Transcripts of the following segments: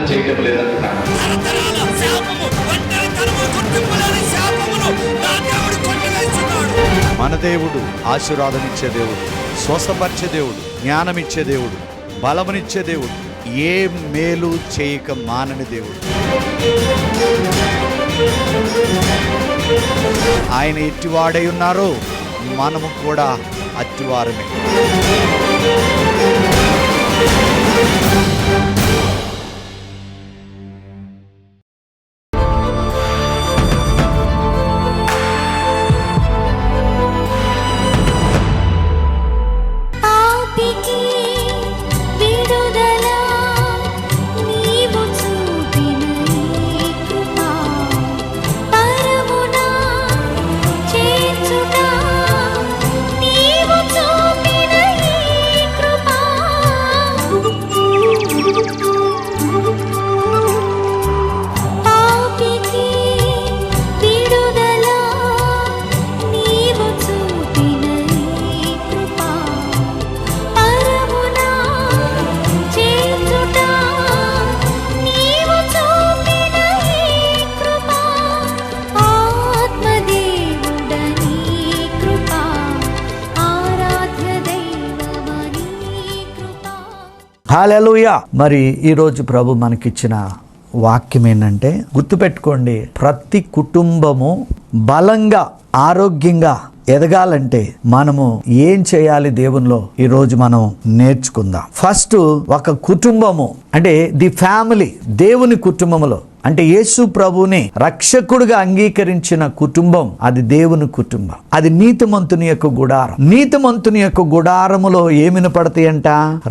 ప్రార్థన చేయటం లేదంటున్నాను. మన దేవుడు ఆశీర్వాదమిచ్చే దేవుడు, స్వస్థపరిచే దేవుడు, జ్ఞానమిచ్చే దేవుడు, బలమునిచ్చే దేవుడు, ఏ మేలు చేయక మానని దేవుడు. ఆయన ఎట్టివాడై ఉన్నారో మనము కూడా అట్టివారమే. హల్లెలూయా. మరి ఈరోజు ప్రభు మనకిచ్చిన వాక్యం ఏంటంటే, గుర్తుపెట్టుకోండి, ప్రతి కుటుంబము బలంగా ఆరోగ్యంగా ఎదగాలంటే మనము ఏం చేయాలి దేవునిలో ఈరోజు మనం నేర్చుకుందాం. ఫస్ట్ ఒక కుటుంబము అంటే ది ఫ్యామిలీ, దేవుని కుటుంబములో అంటే యేసు ప్రభువుని రక్షకుడుగా అంగీకరించిన కుటుంబం, అది దేవుని కుటుంబం. అది నీతిమంతుని యొక్క గుడారం. నీతిమంతుని యొక్క గుడారములో ఏమిని పడతాయంట?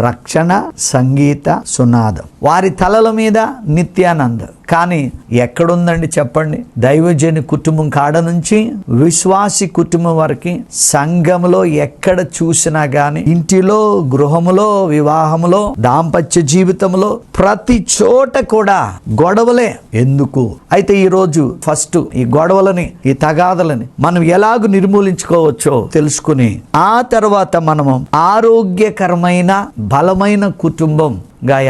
రక్షణ, సంగీత, సునాదం. వారి తలల మీద నిత్యానందం. కానీ ఎక్కడుందండి చెప్పండి? దైవజని కుటుంబం కాడ నుంచి విశ్వాసి కుటుంబం వరకు సంఘములో ఎక్కడ చూసినా గాని, ఇంటిలో, గృహములో, వివాహములో, దాంపత్య జీవితంలో ప్రతి చోట కూడా గొడవలే. ఎందుకు? అయితే ఈరోజు ఫస్ట్ ఈ గొడవలని, ఈ తగాదలని మనం ఎలాగ నిర్మూలించుకోవచ్చో తెలుసుకుని, ఆ తర్వాత మనము ఆరోగ్యకరమైన బలమైన కుటుంబం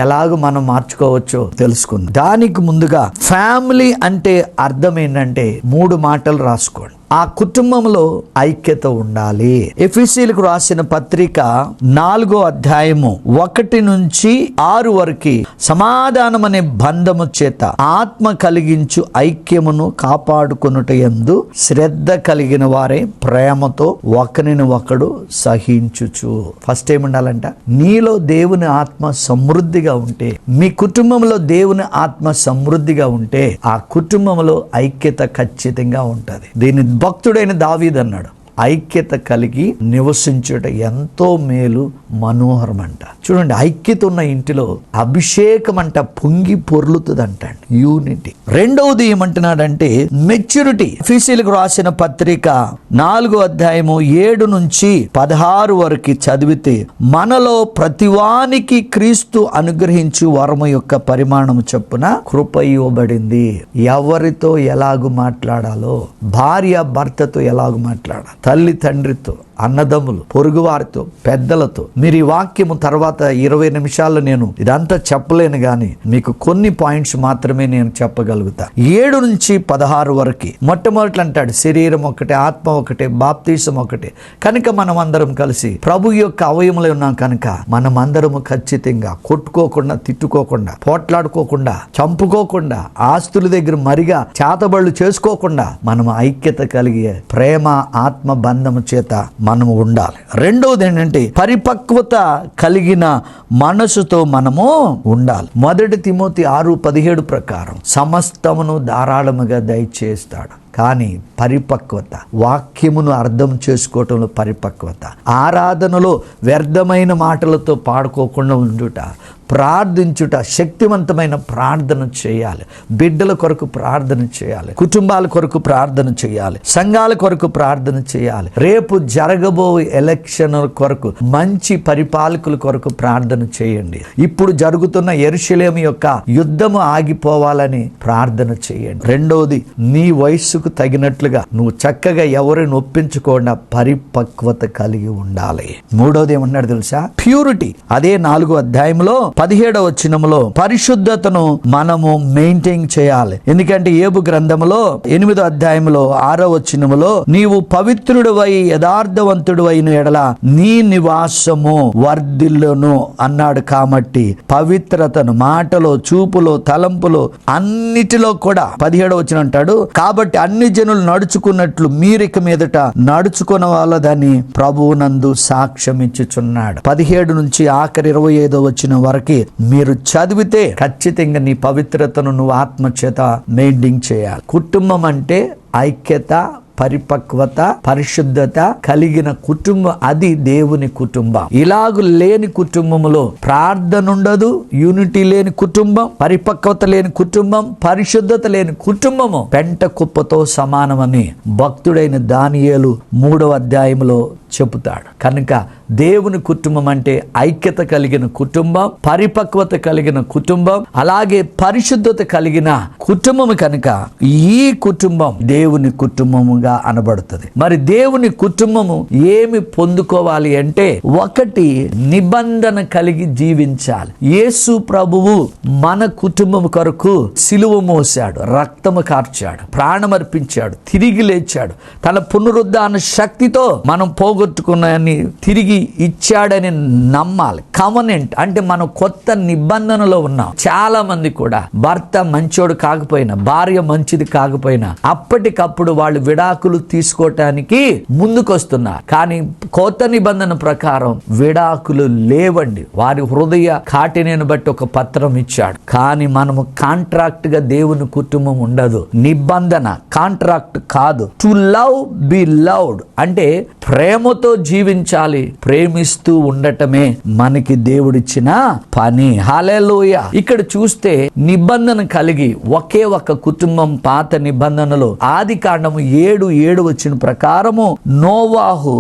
ఎలాగ మనం మార్చుకోవచ్చో తెలుసుకుందాం. దానికి ముందుగా ఫ్యామిలీ అంటే అర్థం ఏంటంటే 3 మాటలు రాసుకోండి. ఆ కుటుంబంలో ఐక్యత ఉండాలి. ఎఫెసీయులకు రాసిన పత్రిక 4వ అధ్యాయము 1 నుంచి 6 వరకు సమాధానం అనే బంధము చేత ఆత్మ కలిగించు ఐక్యమును కాపాడుకొనుట యందు శ్రద్ధ కలిగిన వారే ప్రేమతో ఒకరిని ఒకడు సహించుచు. ఫస్ట్ ఏముండాలంట? నీలో దేవుని ఆత్మ సమృద్ధిగా ఉంటే, మీ కుటుంబంలో దేవుని ఆత్మ సమృద్ధిగా ఉంటే ఆ కుటుంబంలో ఐక్యత ఖచ్చితంగా ఉంటుంది. దీని భక్తుడైన దావీదు అన్నాడు, ఐక్యత కలిగి నివసించుట ఎంతో మేలు మనోహరం అంట. చూడండి, ఐక్యత ఉన్న ఇంటిలో అభిషేకం అంట పొంగి పొర్లుతుంది అంటండి, యూనిటీ. రెండవది ఏమంటున్నాడంటే మెచ్యూరిటీ. ఎఫెసీయులకు రాసిన పత్రిక 4వ అధ్యాయము 7 నుంచి 16 వరకు చదివితే, మనలో ప్రతివానికి క్రీస్తు అనుగ్రహించు వరము యొక్క పరిమాణము చొప్పున కృప ఇవ్వబడింది. ఎవరితో ఎలాగూ మాట్లాడాలో, భార్య భర్తతో ఎలాగూ మాట్లాడాలి, తల్లి తండ్రితో, అన్నదమ్ములు, పొరుగువారితో, పెద్దలతో. మీరు ఈ వాక్యము తర్వాత 20 నిమిషాల్లో నేను ఇదంతా చెప్పలేను, కానీ మీకు కొన్ని పాయింట్స్ మాత్రమే నేను చెప్పగలుగుతా. 7 నుంచి 16 వరకు మొట్టమొదటి అంటాడు, శరీరం ఒకటే, ఆత్మ ఒకటే, బాప్తీసం ఒకటే. కనుక మనం అందరం కలిసి ప్రభు యొక్క అవయములో ఉన్నాం కనుక మనం అందరము ఖచ్చితంగా కొట్టుకోకుండా, తిట్టుకోకుండా, పోట్లాడుకోకుండా, చంపుకోకుండా, ఆస్తుల దగ్గర మరిగా చేతబళ్ళు చేసుకోకుండా మనం ఐక్యత కలిగి ప్రేమ ఆత్మ బంధము చేత మనము ఉండాలి. రెండవది ఏంటంటే పరిపక్వత కలిగిన మనసుతో మనము ఉండాలి. 1 తిమోతి 6:17 ప్రకారం సమస్తమును ధారాళముగా దయచేస్తాడు. కానీ పరిపక్వత, వాక్యమును అర్థం చేసుకోవటంలో పరిపక్వత, ఆరాధనలో వ్యర్థమైన మాటలతో పాడుకోకుండా ఉండుట, ప్రార్థించుట, శక్తివంతమైన ప్రార్థన చేయాలి. బిడ్డల కొరకు ప్రార్థన చేయాలి, కుటుంబాల కొరకు ప్రార్థన చేయాలి, సంఘాల కొరకు ప్రార్థన చేయాలి, రేపు జరగబో ఎలక్షన్ కొరకు, మంచి పరిపాలకుల కొరకు ప్రార్థన చేయండి. ఇప్పుడు జరుగుతున్న యెరూషలేము యొక్క యుద్ధము ఆగిపోవాలని ప్రార్థన చేయండి. రెండవది, నీ వయస్సుకు వయసుకు తగినట్లుగా నువ్వు చక్కగా ఎవరిని ఒప్పించుకోకుండా పరిపక్వత కలిగి ఉండాలి. మూడోది ఏమన్నాడు తెలుసా? ప్యూరిటీ. అదే 4వ అధ్యాయంలో 17వ వచనంలో పరిశుద్ధతను మనము మెయింటైన్ చేయాలి. ఎందుకంటే యోబు గ్రంథంలో 8వ అధ్యాయంలో 6వ వచనంలో నీవు పవిత్రుడివై యథార్థవంతుడు అయిన ఎడల నీ నివాసము వర్ధిల్లును అన్నాడు. కాబట్టి పవిత్రతను మాటలో, చూపులో, తలంపులో అన్నిటిలో కూడా 17వ వచనం అంటాడు, కాబట్టి అన్ని జనులు నడుచుకున్నట్లు మీరిక మీదట నడుచుకున్న వాళ్ళదని ప్రభువునందు సాక్ష్యం ఇచ్చుచున్నాడు. 17 నుంచి ఆఖరి 25వ వచనం వరకు మీరు చదివితే ఖచ్చితంగా నీ పవిత్రతను నువ్వు ఆత్మచేత మెయింటైన్ చేయాలి. కుటుంబం అంటే ఐక్యత, పరిపక్వత, పరిశుద్ధత కలిగిన కుటుంబం. అది దేవుని కుటుంబం. ఇలాగు లేని కుటుంబములో ప్రార్థన ఉండదు, యూనిటీ లేని కుటుంబం, పరిపక్వత లేని కుటుంబం, పరిశుద్ధత లేని కుటుంబము పెంట కుప్పతో సమానమని భక్తుడైన దానియేలు 3వ అధ్యాయంలో చెబుతాడు. కనుక దేవుని కుటుంబం అంటే ఐక్యత కలిగిన కుటుంబం, పరిపక్వత కలిగిన కుటుంబం, అలాగే పరిశుద్ధత కలిగిన కుటుంబం. కనుక ఈ కుటుంబం దేవుని కుటుంబముగా అనబడుతుంది. మరి దేవుని కుటుంబము ఏమి పొందుకోవాలి అంటే, ఒకటి నిబంధన కలిగి జీవించాలి. యేసు ప్రభువు మన కుటుంబం కొరకు సిలువ మోసాడు, రక్తము కార్చాడు, ప్రాణమర్పించాడు, తిరిగి లేచాడు. తన పునరుద్ధాన శక్తితో మనం పోగొట్టుకున్నాయని తిరిగి ఇచ్చాడని నమ్మాలి. కవనెంట్ అంటే మనం కొత్త నిబంధనలో ఉన్నాం. చాలా మంది కూడా భర్త మంచోడు కాకపోయినా, భార్య మంచిది కాకపోయినా అప్పటికప్పుడు వాళ్ళు విడాకులు తీసుకోవటానికి ముందుకొస్తున్నారు. కానీ కొత్త నిబంధన ప్రకారం విడాకులు లేవండి. వారి హృదయ కాఠిన్యాన్ని బట్టి ఒక పత్రం ఇచ్చాడు. కానీ మనము కాంట్రాక్ట్ గా దేవుని కుటుంబం ఉండదు. నిబంధన, కాంట్రాక్ట్ కాదు. టు లవ్ బి లవ్డ్ అంటే ప్రేమతో జీవించాలి. ప్రేమిస్తూ ఉండటమే మనకి దేవుడిచ్చిన పని. హల్లెలూయా. ఇక్కడ చూస్తే నిబంధన కలిగి ఒకే ఒక కుటుంబం. పాత నిబంధనలో ఆదికాండము 7:7 వచ్చిన ప్రకారము నోవాహు,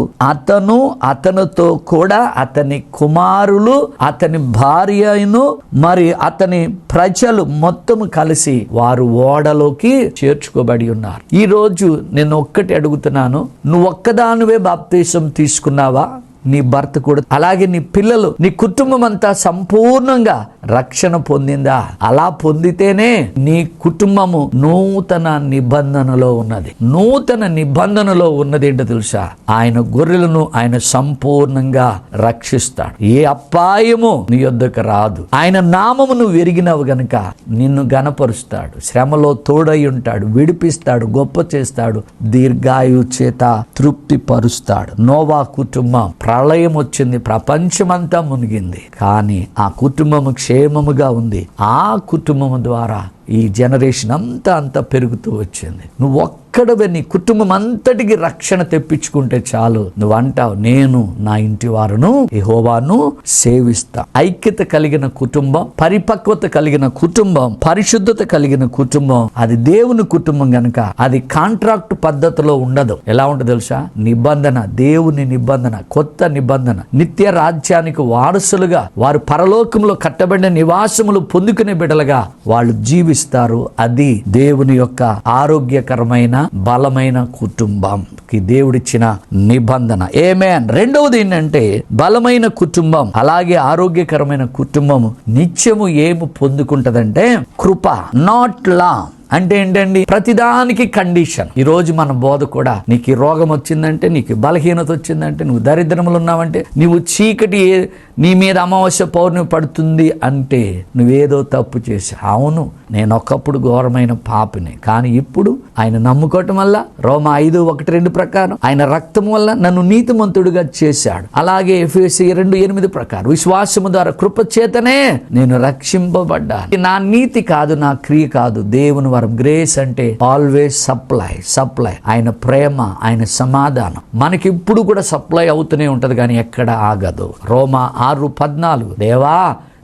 అతనితో కూడా అతని కుమారులు, అతని భార్యను, మరి అతని ప్రజలు మొత్తం కలిసి వారు ఓడలోకి చేర్చుకోబడి ఉన్నారు. ఈ రోజు నేను ఒక్కటి అడుగుతున్నాను, నువ్వు ఒక్కదానివే బాప్తిసం తీసుకున్నావా? నీ భర్త కూడా అలాగే, నీ పిల్లలు, నీ కుటుంబం అంతా సంపూర్ణంగా రక్షణ పొందిందా? అలా పొందితేనే నీ కుటుంబము నూతన నిబంధనలో ఉన్నది. నూతన నిబంధనలో ఉన్నది ఏంటో తెలుసా? ఆయన గొర్రెలను ఆయన సంపూర్ణంగా రక్షిస్తాడు. ఏ అపాయము నీ యొద్దకు రాదు. ఆయన నామము నువ్వు ఎరిగినవు గనుక నిన్ను గణపరుస్తాడు, శ్రమలో తోడై ఉంటాడు, విడిపిస్తాడు, గొప్ప చేస్తాడు, దీర్ఘాయు చేత తృప్తి పరుస్తాడు. నోవా కుటుంబం ప్రళయం వచ్చింది, ప్రపంచమంతా మునిగింది, కానీ ఆ కుటుంబము క్షేమముగా ఉంది. ఆ కుటుంబము ద్వారా ఈ జనరేషన్ అంతా పెరుగుతూ వచ్చింది. నువ్వు ఒక్కడవే నీ కుటుంబం అంతటికి రక్షణ తెప్పించుకుంటే చాలు. నువ్వు అంటావు, నేను నా ఇంటి వారును యెహోవాను సేవిస్తా. ఐక్యత కలిగిన కుటుంబం, పరిపక్వత కలిగిన కుటుంబం, పరిశుద్ధత కలిగిన కుటుంబం అది దేవుని కుటుంబం గనుక అది కాంట్రాక్ట్ పద్ధతిలో ఉండదు. ఎలా ఉంటుంది తెలుసా? నిబంధన, దేవుని నిబంధన, కొత్త నిబంధన. నిత్య రాజ్యానికి వారసులుగా వారు పరలోకంలో కట్టబడిన నివాసములు పొందుకునే బిడ్డలుగా వాళ్ళు జీవిస్తారు. అది దేవుని యొక్క ఆరోగ్యకరమైన బలమైన కుటుంబంకి దేవుడిచ్చిన నిబంధన. ఆమేన్. రెండవది ఏంటంటే, బలమైన కుటుంబం అలాగే ఆరోగ్యకరమైన కుటుంబం నిత్యము ఏమి పొందుకుంటదంటే కృప, నాట్ లా. అంటే ఏంటండి? ప్రతిదానికి కండిషన్. ఈ రోజు మన బోధ కూడా, నీకు రోగం వచ్చిందంటే, నీకు బలహీనత వచ్చిందంటే, నువ్వు దరిద్రములు ఉన్నావంటే, నువ్వు చీకటి నీ మీద అమావాస్య పౌర్ణమి పడుతుంది అంటే నువ్వేదో తప్పు చేశావు. అవును, నేను ఒకప్పుడు ఘోరమైన పాపిని, కానీ ఇప్పుడు ఆయన నమ్ముకోవటం వల్ల రోమా 5:1-2 ప్రకారం ఆయన రక్తం వల్ల నన్ను నీతిమంతుడిగా చేశాడు. అలాగే ఎఫెసీ 2:8 ప్రకారం విశ్వాసము ద్వారా కృప చేతనే నేను రక్షింపబడ్డాను. నా నీతి కాదు, నా క్రియ కాదు, దేవుని వరం. గ్రేస్ అంటే ఆల్వేస్ సప్లై. ఆయన ప్రేమ, ఆయన సమాధానం మనకి ఇప్పుడు కూడా సప్లై అవుతూనే ఉంటది, కానీ ఎక్కడ ఆగదు. రోమా 6:14 దేవా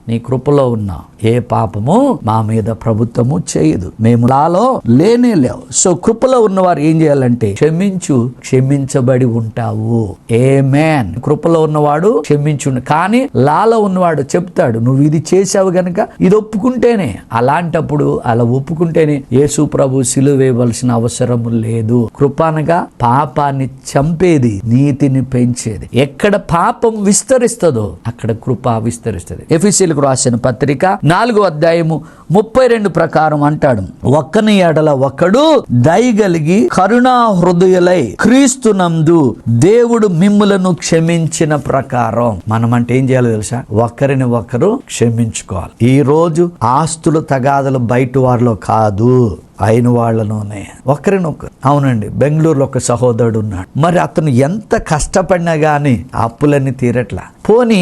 నీ కృపలో ఉన్నాం, ఏ పాపము మా మీద ప్రభుత్వము చేయదు, మేము లాలో లేనే లేవు. సో కృపలో ఉన్నవారు ఏం చేయాలంటే క్షమించు, క్షమించబడి ఉంటావు. ఆమేన్. కృపలో ఉన్నవాడు క్షమించు, కానీ లాలో ఉన్నవాడు చెప్తాడు, నువ్వు ఇది చేసావు గనుక ఇది ఒప్పుకుంటేనే. అలాంటప్పుడు అలా ఒప్పుకుంటేనే యేసు ప్రభు సిలువ వేయవలసిన అవసరము లేదు. కృప అనగా పాపాన్ని చంపేది, నీతిని పెంచేది. ఎక్కడ పాపం విస్తరిస్తుందో అక్కడ కృప విస్తరిస్తుంది. ఎఫెసీయులకు రాసిన పత్రిక 4:32 ప్రకారం అంటాడు, ఒక్కని ఎడల ఒకడు దయగలిగి కరుణా హృదయులై క్రీస్తునందు దేవుడు మిమ్ములను క్షమించిన ప్రకారం. మనం అంటే ఏం చేయాలో తెలుసా? ఒకరిని ఒకరు క్షమించుకోవాలి. ఈ రోజు ఆస్తులు తగాదలు బయట వారిలో కాదు, అయిన వాళ్ళలోనే ఒకరినొకరు. అవునండి, బెంగళూరులో ఒక సహోదరుడు ఉన్నాడు. మరి అతను ఎంత కష్టపడినా గానీ అప్పులన్నీ తీరట్లా. పోనీ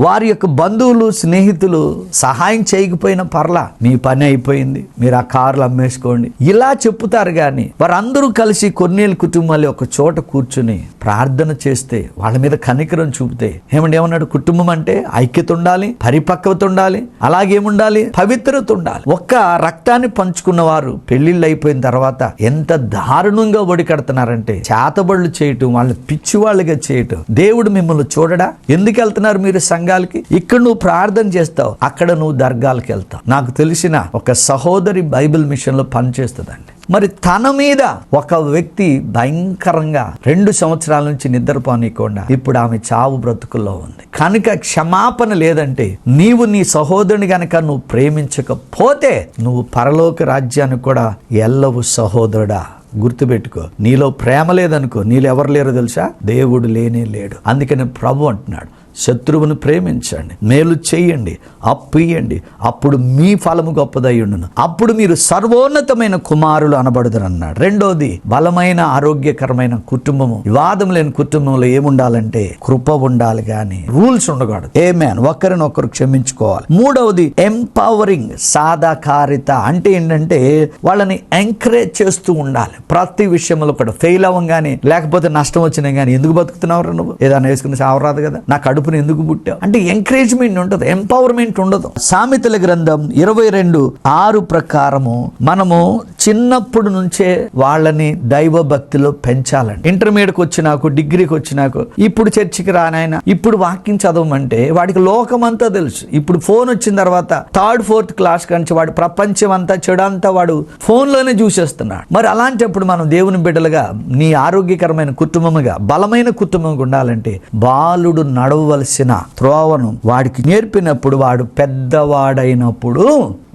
వారి యొక్క బంధువులు స్నేహితులు సహాయం చేయకపోయినా పర్లా, మీ పని అయిపోయింది, మీరు ఆ కార్లు అమ్మేసుకోండి, ఇలా చెప్పుతారు. కానీ వారందరూ కలిసి కొన్నేళ్ళ కుటుంబాలు ఒక చోట కూర్చుని ప్రార్థన చేస్తే, వాళ్ళ మీద కనికరం చూపితే, ఏమన్నాడు? కుటుంబం అంటే ఐక్యత ఉండాలి, పరిపక్వత ఉండాలి, అలాగేముండాలి? పవిత్రత ఉండాలి. ఒక్క రక్తాన్ని పంచుకున్న వారు పెళ్లిళ్ళు అయిపోయిన తర్వాత ఎంత దారుణంగా ఒడికడుతున్నారంటే, చేతబడులు చేయటం, వాళ్ళని పిచ్చి వాళ్ళుగా చేయటం. దేవుడు మిమ్మల్ని చూడడా? ఎందుకు వెళ్తున్నారు మీరు సంఘాలకి? ఇక్కడ నువ్వు ప్రార్థన చేస్తావు, అక్కడ నువ్వు దర్గాలకు వెళ్తావు. నాకు తెలిసిన ఒక సహోదరి బైబిల్ మిషన్ లో పనిచేస్తుందండి. మరి తన మీద ఒక వ్యక్తి భయంకరంగా 2 సంవత్సరాల నుంచి నిద్రపోనీయకుండా ఇప్పుడు ఆమె చావు బ్రతుకుల్లో ఉంది. కనుక క్షమాపణ లేదంటే, నీవు నీ సహోదరుని గనక నువ్వు ప్రేమించకపోతే నువ్వు పరలోక రాజ్యాన్ని కూడా ఎల్లవు సహోదరుడా. గుర్తుపెట్టుకో, నీలో ప్రేమ లేదనుకో, నీలో ఎవరు లేరో తెలుసా? దేవుడు లేనే లేడు. అందుకని ప్రభు అంటున్నాడు, శత్రువును ప్రేమించండి, మేలు చేయండి, అప్పు ఇయ్యండి, అప్పుడు మీ ఫలము గొప్పదయ్యుండును, అప్పుడు మీరు సర్వోన్నతమైన కుమారులు అనబడుదురు అన్నాడు. రెండోది, బలమైన ఆరోగ్యకరమైన కుటుంబము. వివాదం లేని కుటుంబంలో ఏముండాలంటే కృప ఉండాలి, కానీ రూల్స్ ఉండకూడదు. ఆమేన్. ఒకరినొకరు క్షమించుకోవాలి. మూడవది, ఎంపవరింగ్, సాధాకారిత. అంటే ఏంటంటే వాళ్ళని ఎంకరేజ్ చేస్తూ ఉండాలి. ప్రతి విషయంలో కూడా ఫెయిల్ అవ్వగానే, లేకపోతే నష్టం వచ్చినా కానీ, ఎందుకు బతుకుతున్నావు నువ్వు, ఏదైనా వేసుకుని సావరాదు కదా, నా కడుపుని ఎందుకు పుట్టావు అంటే ఎంకరేజ్మెంట్ ఉండదు, ఎంపవర్మెంట్ ఉండదు. సామెతల గ్రంథం 22:6 ప్రకారము మనము చిన్నప్పుడు నుంచే వాళ్ళని దైవ భక్తిలో పెంచాలండి. ఇంటర్మీడియట్కి వచ్చినాకు, డిగ్రీకి వచ్చినాకు, ఇప్పుడు చర్చికి రానాయన, ఇప్పుడు వాక్యం చదవమంటే వాడికి లోకమంతా తెలుసు. ఇప్పుడు ఫోన్ వచ్చిన తర్వాత 3rd 4th క్లాస్ కంచి వాడు ప్రపంచం అంతా చెడంతా వాడు ఫోన్లోనే చూసేస్తున్నాడు. మరి అలాంటప్పుడు మనం దేవుని బిడ్డలుగా, నీ ఆరోగ్యకరమైన కుటుంబముగా, బలమైన కుటుంబంగా ఉండాలంటే బాలుడు నడవవలసిన త్రోవను వాడికి నేర్పినప్పుడు, వాడు పెద్దవాడైనప్పుడు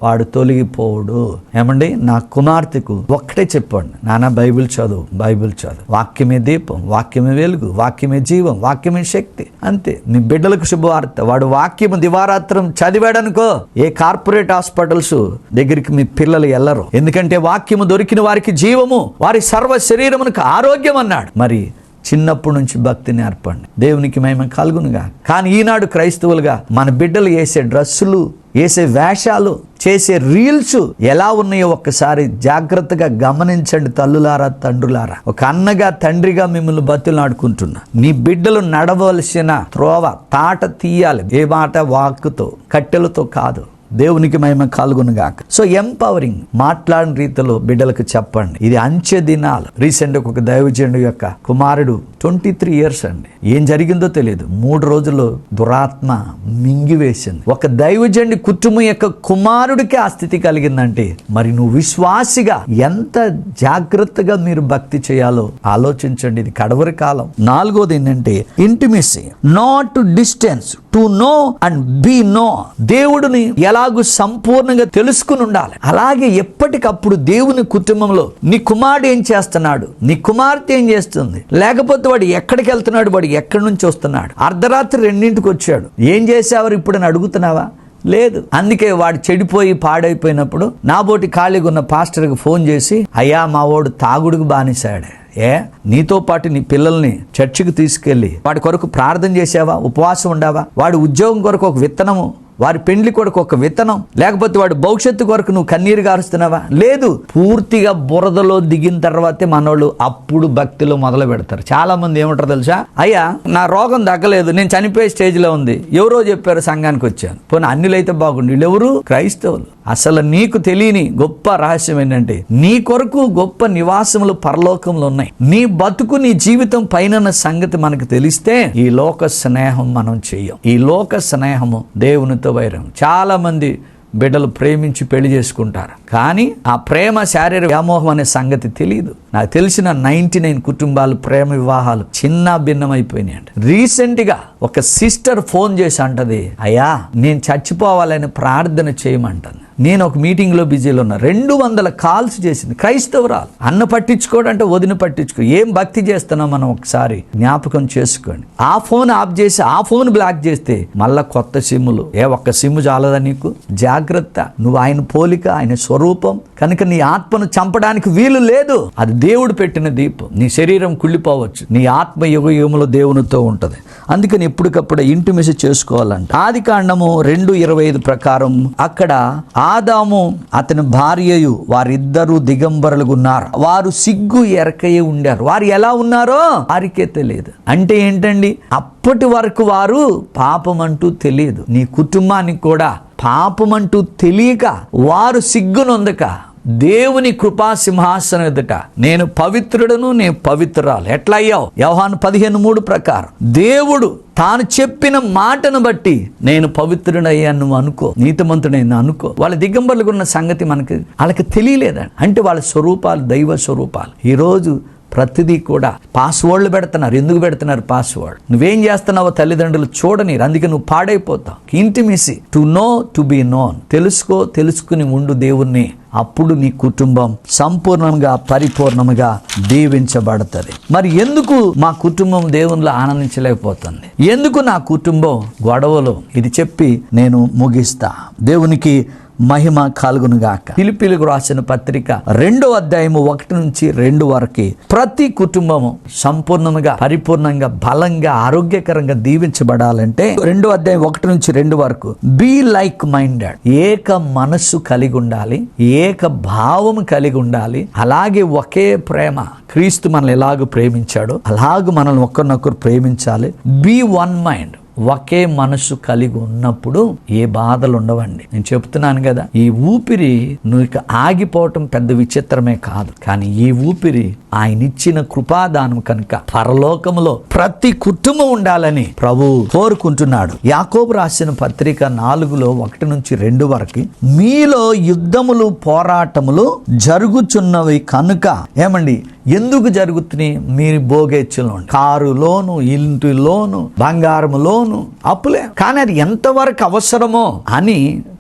వాడు తొలగిపోడు. ఏమండి, నా కుమార్తెకు ఒక్కటే చెప్పండి, నాన్న బైబిల్ చదువు, బైబిల్ చదువు, వాక్యమే దీపం, వాక్యమే వెలుగు, వాక్యమే జీవం, వాక్యమే శక్తి. అంతే. మీ బిడ్డలకు శుభవార్త, వాడు వాక్యము దివారాత్రం చదివాడనుకో, ఏ కార్పొరేట్ హాస్పిటల్స్ దగ్గరికి మీ పిల్లలు వెళ్ళరు. ఎందుకంటే వాక్యము దొరికిన వారికి జీవము, వారి సర్వ శరీరమునకు ఆరోగ్యం అన్నాడు. మరి చిన్నప్పటి నుంచి భక్తి నేర్పండి, దేవునికి మహిమ కలుగునుగా. కానీ ఈనాడు క్రైస్తవులుగా మన బిడ్డలు వేసే డ్రెస్సులు, వేసే వేషాలు, చేసే రీల్స్ ఎలా ఉన్నాయో ఒక్కసారి జాగ్రత్తగా గమనించండి. తల్లులారా, తండ్రులారా, ఒక అన్నగా తండ్రిగా మిమ్మల్ని బతులాడుకుంటున్నా, నీ బిడ్డలు నడవలసిన త్రోవ తాట తీయాలి. ఏ మాట? వాక్కుతో, కట్టెలతో కాదు. దేవునికి మహిమ కలుగునుగాక. సో ఎంపవరింగ్, మాట్లాడిన రీతిలో బిడ్డలకు చెప్పండి. ఇది అంచె దినాలు. రీసెంట్ ఒక దైవజనుడు యొక్క కుమారుడు 23 years అండి. ఏం జరిగిందో తెలియదు, 3 రోజుల్లో దురాత్మ మింగివేసింది. ఒక దైవజనుడి కుటుంబం యొక్క కుమారుడికి ఆ స్థితి కలిగిందంటే, మరి నువ్వు విశ్వాసిగా ఎంత జాగ్రత్తగా మీరు భక్తి చేయాలో ఆలోచించండి. ఇది కడవరి కాలం. 4వది ఏంటంటే intimacy, not distance, to know and be know. దేవుడిని ఎలాగూ సంపూర్ణంగా తెలుసుకుని ఉండాలి. అలాగే ఎప్పటికప్పుడు దేవుని కుటుంబంలో నీ కుమారుడు ఏం చేస్తున్నాడు, నీ కుమార్తె ఏం చేస్తుంది, లేకపోతే వాడు ఎక్కడికి వెళ్తున్నాడు, వాడు ఎక్కడి నుంచి వస్తున్నాడు, అర్ధరాత్రి 2ంటికి వచ్చాడు, ఏం చేసేవారు ఇప్పుడు అని అడుగుతున్నావా? లేదు. అందుకే వాడు చెడిపోయి పాడైపోయినప్పుడు నాబోటి ఖాళీగా ఉన్న పాస్టర్కి ఫోన్ చేసి, అయ్యా మా వాడు తాగుడుకు బానిసాడే, నీతో పాటు నీ పిల్లల్ని చర్చికి తీసుకెళ్ళి వాడి కొరకు ప్రార్థన చేసావా, ఉపవాసం ఉండావా, వాడి ఉద్యోగం కొరకు ఒక విత్తనము వారి పెండ్లి కొరకు ఒక విత్తనం, లేకపోతే వాడి భవిష్యత్తు కొరకు నువ్వు కన్నీరు గారుస్తున్నావా? లేదు. పూర్తిగా బురదలో దిగిన తర్వాతే మనోళ్ళు అప్పుడు భక్తిలో మొదలు పెడతారు. చాలా మంది ఏమంటారు తెలుసా, అయ్యా నా రోగం తగ్గలేదు, నేను చనిపోయే స్టేజ్లో ఉంది, ఎవరో చెప్పారు సంఘానికి వచ్చాను. పోనీ అన్యులైతే బాగుండు, వీళ్ళు ఎవరు? క్రైస్తవులు. అసలు నీకు తెలియని గొప్ప రహస్యం ఏంటంటే నీ కొరకు గొప్ప నివాసములు పరలోకంలో ఉన్నాయి. నీ బతుకు నీ జీవితం పైన సంగతి మనకు తెలిస్తే ఈ లోక స్నేహం మనం చెయ్యం. ఈ లోక స్నేహము దేవునితో వైరం. చాలా మంది బిడ్డలు ప్రేమించి పెళ్లి చేసుకుంటారు, కానీ ఆ ప్రేమ శారీరక వ్యామోహం అనే సంగతి తెలియదు. నాకు తెలిసిన 99 కుటుంబాలు ప్రేమ వివాహాలు చిన్న భిన్నమైపోయినాయి అంట. రీసెంట్గా ఒక సిస్టర్ ఫోన్ చేసి అంటది, అయ్యా నేను చచ్చిపోవాలని ప్రార్థన చేయమంటాను. నేను ఒక మీటింగ్లో బిజీలో ఉన్నా, 200 కాల్స్ చేసింది. క్రైస్తవురాలు. అన్న పట్టించుకోడంటే వదిన పట్టించుకో. ఏం భక్తి చేస్తున్నాం మనం ఒకసారి జ్ఞాపకం చేసుకోండి. ఆ ఫోన్ ఆఫ్ చేసి ఆ ఫోన్ బ్లాక్ చేస్తే మళ్ళా కొత్త సిమ్ములు. ఒక్క సిమ్ము చాలదా నీకు? జాగ్రత్త. నువ్వు ఆయన పోలిక, ఆయన స్వరూపం కనుక నీ ఆత్మను చంపడానికి వీలు లేదు. అది దేవుడు పెట్టిన దీపం. నీ శరీరం కుళ్ళిపోవచ్చు, నీ ఆత్మ యుగ యుగములో దేవునితో ఉంటది. అందుకని ఎప్పటికప్పుడు ఇంటిమెసి చేసుకోవాలంట. ఆదికాండము 2:25 ప్రకారం అక్కడ ఆదాము అతని భార్యయు వారిద్దరూ దిగంబరులుగా ఉన్నారు. వారు సిగ్గు ఎరకయే ఉండారు. వారు ఎలా ఉన్నారో వారికే తెలియదు. అంటే ఏంటండి, అప్పటి వరకు వారు పాపం అంటూ తెలియదు. నీ కుటుంబానికి కూడా పాపం అంటూ తెలియక వారు సిగ్గునొందక దేవుని కృపా సింహాసనం ఎదుట నేను పవిత్రుడను, నేను పవిత్రురాలు ఎట్లా అయ్యావు? యోహాను 15:3 ప్రకారం దేవుడు తాను చెప్పిన మాటను బట్టి నేను పవిత్రుడయ్యాను నువ్వు అనుకో, నీతిమంతుడైనా అనుకో. వాళ్ళ దిగంబరులుగా ఉన్న సంగతి వాళ్ళకి తెలియలేదండి. అంటే వాళ్ళ స్వరూపాలు దైవ స్వరూపాలు. ఈరోజు ప్రతిదీ కూడా పాస్వర్డ్లు పెడుతున్నారు. ఎందుకు పెడుతున్నారు పాస్వర్డ్? నువ్వేం చేస్తున్నావో తల్లిదండ్రులు చూడని, అందుకే నువ్వు పాడైపోతావు. Intimacy, to know to be known. తెలుసుకుని ఉండు దేవుణ్ణి. అప్పుడు నీ కుటుంబం సంపూర్ణంగా పరిపూర్ణంగా దీవించబడుతుంది. మరి ఎందుకు మా కుటుంబం దేవునిలో ఆనందించలేకపోతుంది? ఎందుకు నా కుటుంబం గొడవలు? ఇది చెప్పి నేను ముగిస్తా. దేవునికి మహిమ కలుగునుగాక. ఫిలిప్పీయులకు రాసిన పత్రిక 2వ అధ్యాయము 1-2 వరకు ప్రతి కుటుంబము సంపూర్ణంగా పరిపూర్ణంగా బలంగా ఆరోగ్యకరంగా దీవించబడాలంటే 2వ అధ్యాయం 1-2 వరకు బీ లైక్ మైండెడ్, ఏక మనస్సు కలిగి ఉండాలి, ఏక భావం కలిగి ఉండాలి. అలాగే ఒకే ప్రేమ. క్రీస్తు మనల్ని ఎలాగ ప్రేమించాడో అలాగ మనల్ని ఒకరినొకరు ప్రేమించాలి. Be one mind. ఒకే మనసు కలిగి ఉన్నప్పుడు ఏ బాధలు ఉండవండి. నేను చెప్తున్నాను కదా, ఈ ఊపిరి నువ్వు ఆగిపోవటం పెద్ద విచిత్రమే కాదు. కానీ ఈ ఊపిరి ఆయన ఇచ్చిన కృపాదానం కనుక పరలోకములో ప్రతి కుటుంబం ఉండాలని ప్రభు కోరుకుంటున్నాడు. యాకోబు రాసిన పత్రిక 4:1-2 వరకు మీలో యుద్ధములు పోరాటములు జరుగుచున్నవి కనుక ఏమండి, ఎందుకు జరుగుతున్నాయి? మీరు భోగేచ్చులో, కారులోను, ఇంటిలోను, బంగారములోను అప్పులే. కానీ అది ఎంతవరకు అవసరమో అని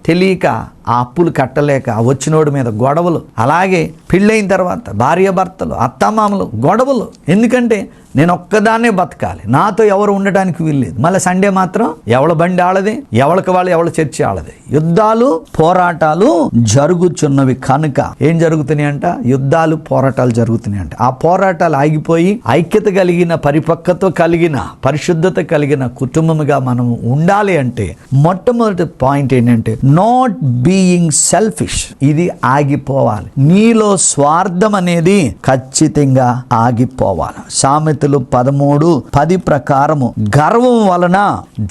తెలియక ఆ అప్పులు కట్టలేక వచ్చినోడి మీద గొడవలు. అలాగే పెళ్ళైన తర్వాత భార్యాభర్తలు, అత్తమామలు గొడవలు. ఎందుకంటే నేను ఒక్కదాన్నే బతకాలి, నాతో ఎవరు ఉండటానికి వీల్లేదు. మళ్ళీ సండే మాత్రం ఎవళ్ళ బండి ఆడది, ఎవరికి వాళ్ళు ఎవళ్ళ చర్చి ఆడది. యుద్ధాలు పోరాటాలు జరుగుచున్నవి కనుక ఏం జరుగుతున్నాయి అంట? యుద్ధాలు పోరాటాలు జరుగుతున్నాయి అంట. ఆ పోరాటాలు ఆగిపోయి ఐక్యత కలిగిన, పరిపక్వత కలిగిన, పరిశుద్ధత కలిగిన కుటుంబముగా మనం ఉండాలి అంటే మొట్టమొదటి పాయింట్ ఏంటంటే నాట్ బీయింగ్ సెల్ఫిష్. ఇది ఆగిపోవాలి. నీలో స్వార్థం అనేది ఖచ్చితంగా ఆగిపోవాలి. సామెతలు 13:10 ప్రకారము గర్వం వలన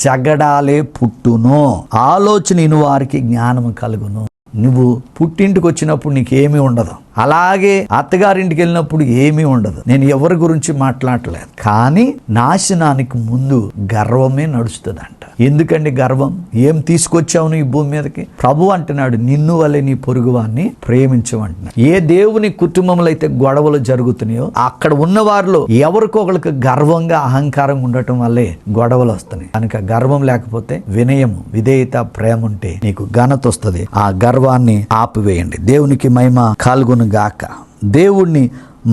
జగడాలే పుట్టును, ఆలోచన వారికి జ్ఞానము కలుగును. నువ్వు పుట్టింటికి వచ్చినప్పుడు నీకేమీ ఉండదు, అలాగే అత్తగారింటికి వెళ్ళినప్పుడు ఏమీ ఉండదు. నేను ఎవరి గురించి మాట్లాడలేదు, కానీ నాశనానికి ముందు గర్వమే నడుస్తుందంట. ఎందుకండి గర్వం? ఏం తీసుకొచ్చావు నువ్వు ఈ భూమి మీదకి? ప్రభు అంటున్నాడు, నిన్ను వల్లే నీ పొరుగువాన్ని ప్రేమించమంటున్నాడు. ఏ దేవుని కుటుంబంలో అయితే గొడవలు జరుగుతున్నాయో అక్కడ ఉన్న వారిలో ఎవరికొకరికి గర్వంగా అహంకారంగా ఉండటం వల్లే గొడవలు వస్తున్నాయి. కనుక గర్వం లేకపోతే వినయము, విధేయత, ప్రేమ ఉంటే నీకు ఘనత వస్తుంది. ఆ గర్వాన్ని ఆపివేయండి. దేవునికి మహిమ కలుగును గాక. దేవుణ్ణి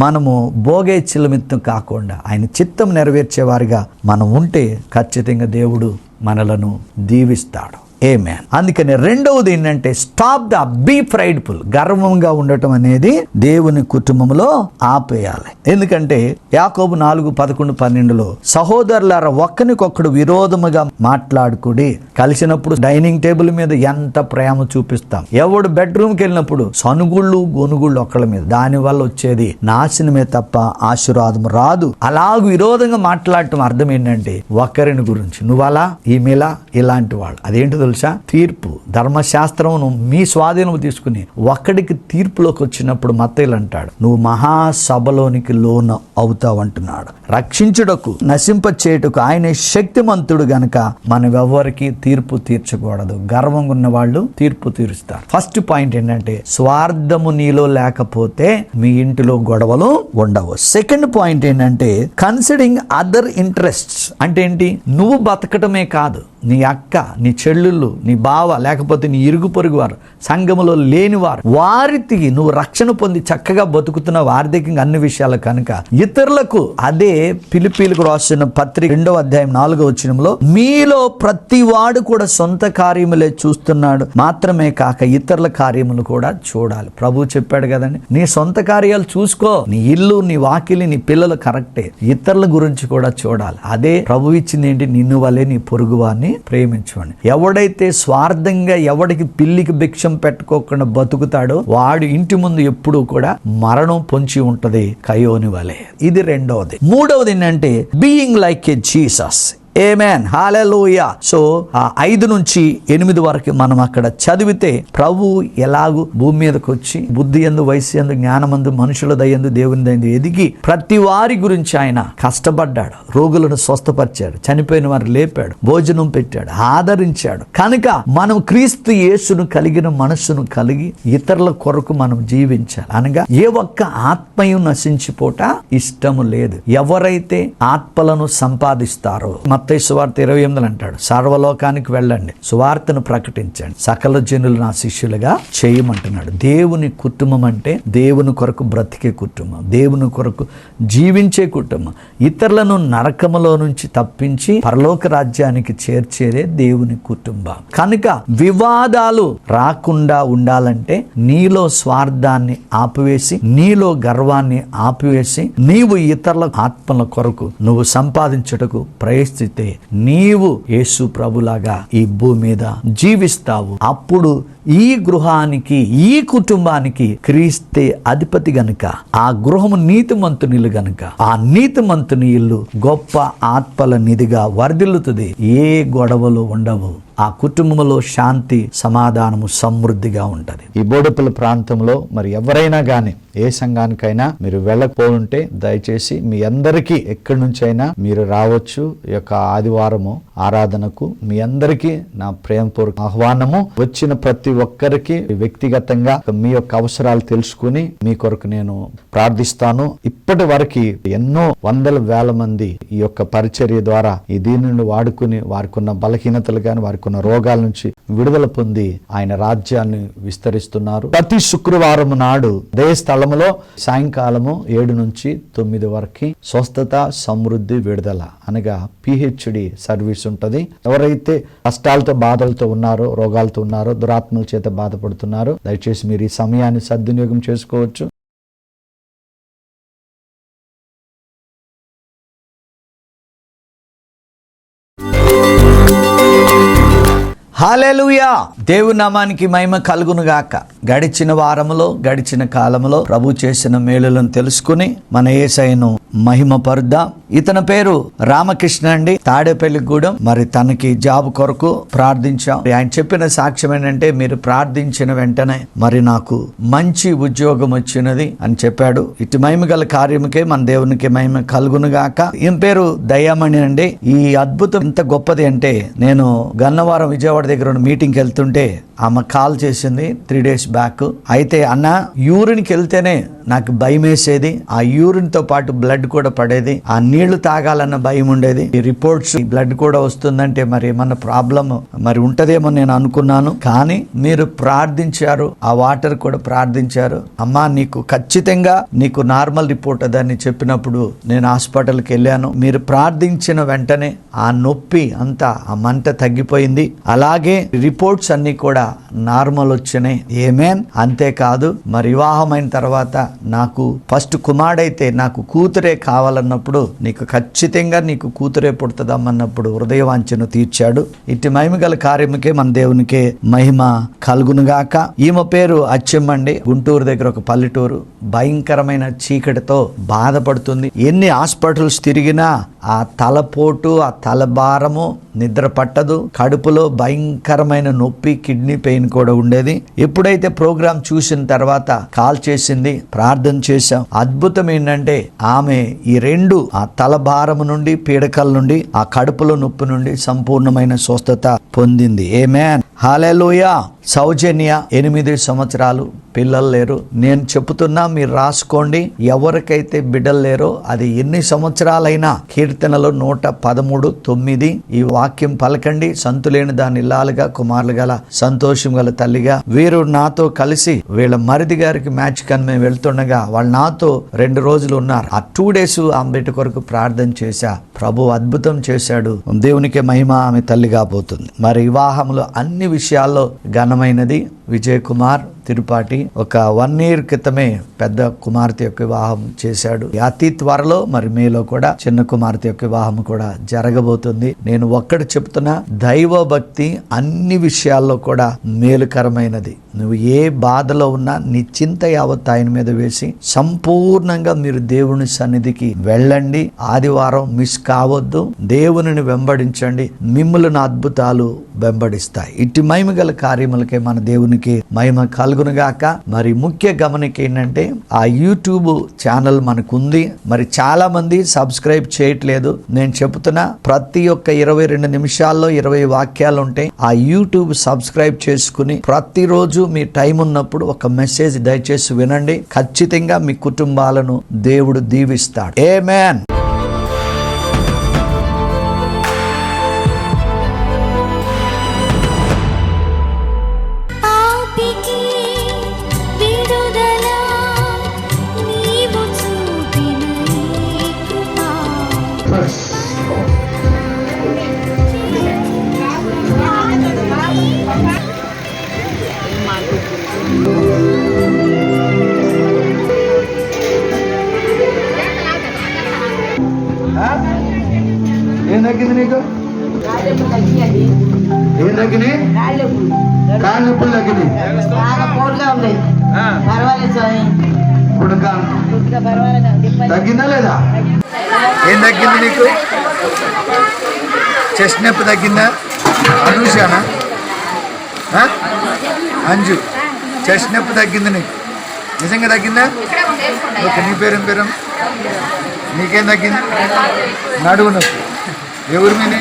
మనము భోగేచ్ఛల మిత్తం కాకుండా ఆయన చిత్తం నెరవేర్చేవారిగా మనం ఉంటే ఖచ్చితంగా దేవుడు మనలను దీవిస్తాడు. ఆమేన్. అందుకని రెండవది ఏంటంటే స్టాప్ ద బీ ప్రైడ్ఫుల్. గర్వంగా ఉండటం అనేది దేవుని కుటుంబంలో ఆపేయాలి. ఎందుకంటే యాకోబు 4:11-12 సహోదరులారా ఒక్కనికొక్కడు విరోధముగా మాట్లాడుకుడి. కలిసినప్పుడు డైనింగ్ టేబుల్ మీద ఎంత ప్రేమ చూపిస్తాం. ఎవడు బెడ్రూమ్కి వెళ్ళినప్పుడు సనుగుళ్ళు గొనుగుళ్ళు ఒక్కళ్ళ మీద, దాని వల్ల వచ్చేది నాశనమే తప్ప ఆశీర్వాదం రాదు. అలాగూ విరోధంగా మాట్లాడటం అర్థం ఏంటంటే ఒకరిని గురించి నువ్వలా ఈమెలా ఇలాంటి వాళ్ళు. అదేంటో తెలుసా? తీర్పు. ధర్మశాస్త్రమును మీ స్వాధీనం తీసుకుని ఒక్కడికి తీర్పులోకి వచ్చినప్పుడు మత్తయిలు అంటాడు, నువ్వు మహాసభలోనికి లోను అవుతావు అంటున్నాడు. రక్షించుటకు నశింప చేయుటకు ఆయనే శక్తిమంతుడు గనుక మనం ఎవరికి తీర్పు తీర్చకూడదు. గర్వంగా ఉన్న వాళ్ళు తీర్పు తీరుస్తారు. ఫస్ట్ పాయింట్ ఏంటంటే స్వార్థము నీలో లేకపోతే మీ ఇంటిలో గొడవలు ఉండవు. సెకండ్ పాయింట్ ఏంటంటే కన్సిడరింగ్ అదర్ ఇంట్రెస్ట్స్. అంటే ఏంటి? నువ్వు బతకటమే కాదు, నీ అక్క, నీ చెల్లెళ్ళు, నీ బావ, లేకపోతే నీ ఇరుగు పొరుగు వారు, సంఘములో లేనివారు, వారికి నువ్వు రక్షణ పొంది చక్కగా బతుకుతున్నావు ఆర్థికంగా అన్ని విషయాలు కనుక ఇతరులకు. అదే ఫిలిప్పీలకు రాసిన పత్రిక 2:4 మీలో ప్రతి వాడు కూడా సొంత కార్యములే చూస్తున్నాడు, మాత్రమే కాక ఇతరుల కార్యములు కూడా చూడాలి. ప్రభు చెప్పాడు కదండి, నీ సొంత కార్యాలు చూసుకో, నీ ఇల్లు, నీ వాకిలి, నీ పిల్లలు కరెక్టే, ఇతరుల గురించి కూడా చూడాలి. అదే ప్రభు ఇచ్చింది ఏంటి? నిన్ను వలే నీ పొరుగు వారిని ప్రేమించండి. ఎవడైతే స్వార్థంగా ఎవడికి పిల్లికి భిక్షం పెట్టుకోకుండా బతుకుతాడో వాడు ఇంటి ముందు ఎప్పుడూ కూడా మరణం పొంచి ఉంటది, కయోని వలె. ఇది రెండవది. మూడవది ఏంటంటే బీయింగ్ లైక్ ఏ జీసస్. ఆమేన్, హల్లెలూయా. సో 5-8 వరకు మనం అక్కడ చదివితే ప్రభు ఎలాగూ భూమి మీదకి వచ్చి బుద్ధి యందు, వయసు యందు, జ్ఞానమందు, మనుషుల దయందు, దేవుని దయందు ఎదిగి ప్రతి వారి గురించి ఆయన కష్టపడ్డాడు. రోగులను స్వస్థపరిచాడు, చనిపోయిన వారు లేపాడు, భోజనం పెట్టాడు, ఆదరించాడు. కనుక మనం క్రీస్తు యేసును కలిగిన మనస్సును కలిగి ఇతరుల కొరకు మనం జీవించాలి. అనగా ఏ ఒక్క ఆత్మయు నశించిపోట ఇష్టము లేదు. ఎవరైతే ఆత్మలను సంపాదిస్తారో మత్తయి సువార్త 28 అంటాడు, సర్వలోకానికి వెళ్ళండి, సువార్తను ప్రకటించండి, సకల జనులు నా శిష్యులుగా చేయమంటున్నాడు. దేవుని కుటుంబం అంటే దేవుని కొరకు బ్రతికే కుటుంబం, దేవుని కొరకు జీవించే కుటుంబం. ఇతరులను నరకములో నుంచి తప్పించి పరలోక రాజ్యానికి చేర్చేదే దేవుని కుటుంబం. కనుక వివాదాలు రాకుండా ఉండాలంటే నీలో స్వార్థాన్ని ఆపివేసి, నీలో గర్వాన్ని ఆపివేసి, నీవు ఇతరుల ఆత్మల కొరకు నువ్వు సంపాదించుటకు ప్రయత్నిస్తే నీవు యేసు ప్రభులాగా ఈ భూమి మీద జీవిస్తావు. అప్పుడు ఈ గృహానికి, ఈ కుటుంబానికి క్రీస్తే అధిపతి గనుక, ఆ గృహము నీతిమంతునిలు గనుక, ఆ నీతిమంతుని ఇల్లు గొప్ప ఆత్మల నిధిగా వర్ధిల్లుతుంది. ఏ గొడవలు ఉండవు. ఆ కుటుంబంలో శాంతి, సమాధానము సమృద్ధిగా ఉంటది. ఈ బోడుపల్లి ప్రాంతంలో మరి ఎవరైనా గానీ ఏ సంఘానికైనా మీరు వెళ్ళకపోతుంటే దయచేసి మీ అందరికీ ఎక్కడి నుంచైనా మీరు రావచ్చు. ఈ యొక్క ఆదివారము ఆరాధనకు మీ అందరికీ నా ప్రేమపూర్వక ఆహ్వానము. వచ్చిన ప్రతి ఒక్కరికి వ్యక్తిగతంగా మీ యొక్క అవసరాలు తెలుసుకుని మీ కొరకు నేను ప్రార్థిస్తాను. ఇప్పటి వరకు ఎన్నో వందల వేల మంది ఈ యొక్క పరిచర్య ద్వారా ఈ దీనిని వాడుకుని వారికి ఉన్న బలహీనతలు కానీ వారికి ఉన్న రోగాల నుంచి విడుదల పొంది ఆయన రాజ్యాన్ని విస్తరిస్తున్నారు. ప్రతి శుక్రవారం నాడు అదే స్థలములో సాయంకాలము 7 నుంచి 9 వరకు స్వస్థత, సమృద్ధి, విడుదల అనగా PHD సర్వీస్ ఉంటది. ఎవరైతే కష్టాలతో, బాధలతో ఉన్నారో, రోగాలతో ఉన్నారో, దురాత్మల చేత బాధపడుతున్నారో దయచేసి మీరు ఈ సమయాన్ని సద్వినియోగం చేసుకోవచ్చు. హల్లెలూయా. దేవుని నామానికి మహిమ కలుగును గాక. గడిచిన వారములో, గడిచిన కాలములో ప్రభు చేసిన మేలులను తెలుసుకుని మన యేసయ్యను మహిమ పరుద్దాం. ఇతని పేరు రామకృష్ణ అండి, తాడేపల్లిగూడెం. మరి తనకి జాబ్ కొరకు ప్రార్థించాం. ఆయన చెప్పిన సాక్ష్యం ఏంటంటే, మీరు ప్రార్థించిన వెంటనే మరి నాకు మంచి ఉద్యోగం వచ్చినది అని చెప్పాడు. ఇటు మహిమ గల కార్యముకే మన దేవునికి మహిమ కలుగును గాక. ఈయన పేరు దయ్యామణి అండి. ఈ అద్భుతం ఎంత గొప్పది అంటే, నేను గన్నవరం విజయవాడ దగ్గర మీటింగ్కి వెళ్తుంటే ఆమె కాల్ చేసింది 3 days బ్యాక్. అయితే అన్న, యూరిన్కి వెళ్తేనే నాకు భయం వేసేది, ఆ యూరిన్తో పాటు బ్లడ్ కూడా పడేది, ఆ నీళ్లు తాగాలన్న భయం ఉండేది. ఈ రిపోర్ట్స్ బ్లడ్ కూడా వస్తుందంటే మరి ఏమన్నా ప్రాబ్లం మరి ఉంటదేమో నేను అనుకున్నాను. కానీ మీరు ప్రార్థించారు, ఆ వాటర్ కూడా ప్రార్థించారు. అమ్మా నీకు ఖచ్చితంగా నీకు నార్మల్ రిపోర్ట్ అదని చెప్పినప్పుడు నేను హాస్పిటల్కి వెళ్ళాను. మీరు ప్రార్థించిన వెంటనే ఆ నొప్పి అంతా, ఆ మంట తగ్గిపోయింది. అలాగే రిపోర్ట్స్ అన్ని కూడా నార్మల్ వచ్చినాయి. ఏమేన్. అంతేకాదు మరి వివాహమైన తర్వాత నాకు ఫస్ట్ కుమారుడైతే నాకు కూతురే కావాలన్నప్పుడు నీకు ఖచ్చితంగా నీకు కూతురే పుడుతుందమ్మన్నప్పుడు హృదయవాంఛను తీర్చాడు. ఇటు మహిమ గల కార్యముకే మన దేవునికే మహిమ కలుగునుగాక. ఈమె పేరు అచ్చమ్మండి. గుంటూరు దగ్గర ఒక పల్లెటూరు. భయంకరమైన చీకటితో బాధపడుతుంది. ఎన్ని హాస్పిటల్స్ తిరిగినా ఆ తలపోటు, ఆ తలభారము, నిద్ర పట్టదు, కడుపులో భయంకరమైన నొప్పి, కిడ్నీ పెయిన్ కూడా ఉండేది. ఎప్పుడైతే ప్రోగ్రాం చూసిన తర్వాత కాల్ చేసింది, ప్రార్థన చేశాం. అద్భుతం ఏంటంటే ఆమె ఈ రెండు, ఆ తలభారము నుండి, పీడకల నుండి, ఆ కడుపులో నొప్పి నుండి సంపూర్ణమైన స్వస్థత పొందింది. ఆమేన్. హల్లెలూయా. సౌజన్య 8 సంవత్సరాలు, పిల్లలు లేరు. నేను చెబుతున్నా, మీరు రాసుకోండి. ఎవరికైతే బిడ్డలు లేరో అది ఎన్ని సంవత్సరాలైనా కీర్తనలో 113:9 ఈ వాక్యం పలకండి. సంతులేని దాని ఇల్లాలుగా, కుమారులు గల సంతోషం గల తల్లిగా. వీరు నాతో కలిసి వీళ్ళ మరిది గారికి మ్యాచ్ కని మేము వెళ్తుండగా వాళ్ళు నాతో 2 రోజులు ఉన్నారు. ఆ 2 days ఆమె బిడ్డ కొరకు ప్రార్థన చేశా. ప్రభు అద్భుతం చేశాడు. దేవునికి మహిమ. ఆమె తల్లి కాబోతుంది. మరి వివాహంలో అన్ని విషయాల్లో ఘనమైనది. విజయ్ కుమార్ తిరుపాటి ఒక 1 year క్రితమే పెద్ద కుమార్తె యొక్క వివాహం చేశాడు. అతి త్వరలో మరి మేలో కూడా చిన్న కుమార్తె యొక్క వివాహం కూడా జరగబోతుంది. నేను ఒక్కటి చెప్తున్నా, దైవ భక్తి అన్ని విషయాల్లో కూడా మేలుకరమైనది. నువ్వు ఏ బాధలో ఉన్నా నీ చింత యావత్ ఆయన మీద వేసి సంపూర్ణంగా మీరు దేవుని సన్నిధికి వెళ్ళండి. ఆదివారం మిస్ కావద్దు. దేవునిని వెంబడించండి. మిమ్ములను అద్భుతాలు వెంబడిస్తాయి. ఇటు మహిమ గల కార్యములకే మన దేవునికి మహిమ కలుగునుగాక. మరి ముఖ్య గమనిక ఏంటంటే ఆ యూట్యూబ్ ఛానల్ మనకుంది. మరి చాలా మంది సబ్స్క్రైబ్ చేయట్లేదు. నేను చెబుతున్నా, ప్రతి ఒక్క 22 నిమిషాల్లో 20 వాక్యాలు ఉంటాయి. ఆ యూట్యూబ్ సబ్స్క్రైబ్ చేసుకుని ప్రతిరోజు మీ టైం ఉన్నప్పుడు ఒక మెసేజ్ దయచేసి వినండి. ఖచ్చితంగా మీ కుటుంబాలను దేవుడు దీవిస్తాడు. ఆమేన్. ఏం తగ్గింది నీకు? ఏం తగ్గినాయి? కాళ్ళ నొప్పులు తగ్గినాయి. ఇప్పుడు తగ్గిందా లేదా? ఏం తగ్గింది నీకు? చెస్ట్ నొప్పి తగ్గిందా? అనూషానా? అంజు, చెస్ట్ నొప్పి తగ్గింది నీకు? నిజంగా తగ్గిందా? ఓకే. నీ పేరేం పేరు? నీకేం తగ్గింది? నడువు నొప్పి. ఎవరి మీద?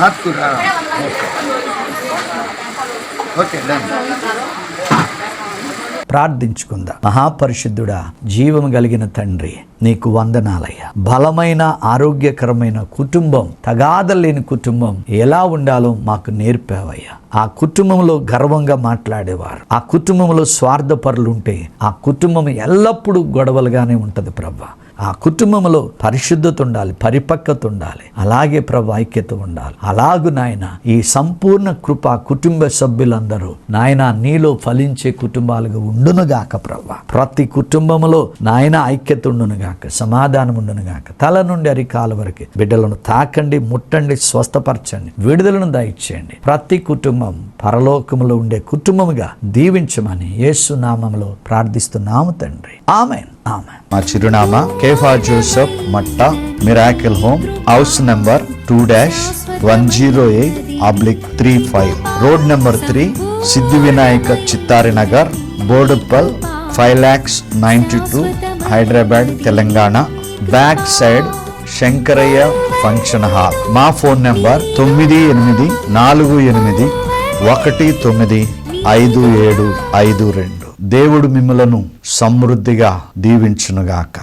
ఆత్కూరా. Okay, done. ప్రార్థించుకుందా. మహాపరిశుద్ధుడా, జీవము కలిగిన తండ్రి, నీకు వందనాలయ్యా. బలమైన ఆరోగ్యకరమైన కుటుంబం, తగాదలేని కుటుంబం ఎలా ఉండాలో మాకు నేర్పావయ్యా. ఆ కుటుంబంలో గర్వంగా మాట్లాడేవారు, ఆ కుటుంబంలో స్వార్థపరులుంటే ఆ కుటుంబం ఎల్లప్పుడూ గొడవలుగానే ఉంటది ప్రభా. ఆ కుటుంబంలో పరిశుద్ధత ఉండాలి, పరిపక్వత ఉండాలి, అలాగే ప్రభు ఐక్యత ఉండాలి. అలాగు నాయన ఈ సంపూర్ణ కృప కుటుంబ సభ్యులందరూ నాయన నీలో ఫలించే కుటుంబాలుగా ఉండునుగాక ప్రభు. ప్రతి కుటుంబంలో నాయన ఐక్యత ఉండునుగాక, సమాధానం ఉండునుగాక. తల నుండి అరికాల వరకు బిడ్డలను తాకండి, ముట్టండి, స్వస్థపరచండి, విడుదలను దయచేయండి. ప్రతి కుటుంబం పరలోకములో ఉండే కుటుంబముగా దీవించమని యేసు నామములో ప్రార్థిస్తున్నాము తండ్రి. ఆమేన్. ఆమేన్. మా చిరునామా Kepha Joseph Matta, miracle home, house number 2-108/35, road number 3, Siddhi Vinayaka Chittari Nagar, Boduppal, 5,92,000, Hyderabad, Telangana. Back side Shankaraiah function hall. మా ఫోన్ నంబర్ 9848195752. దేవుడు మిమ్మలను సమృద్ధిగా దీవించునుగాక.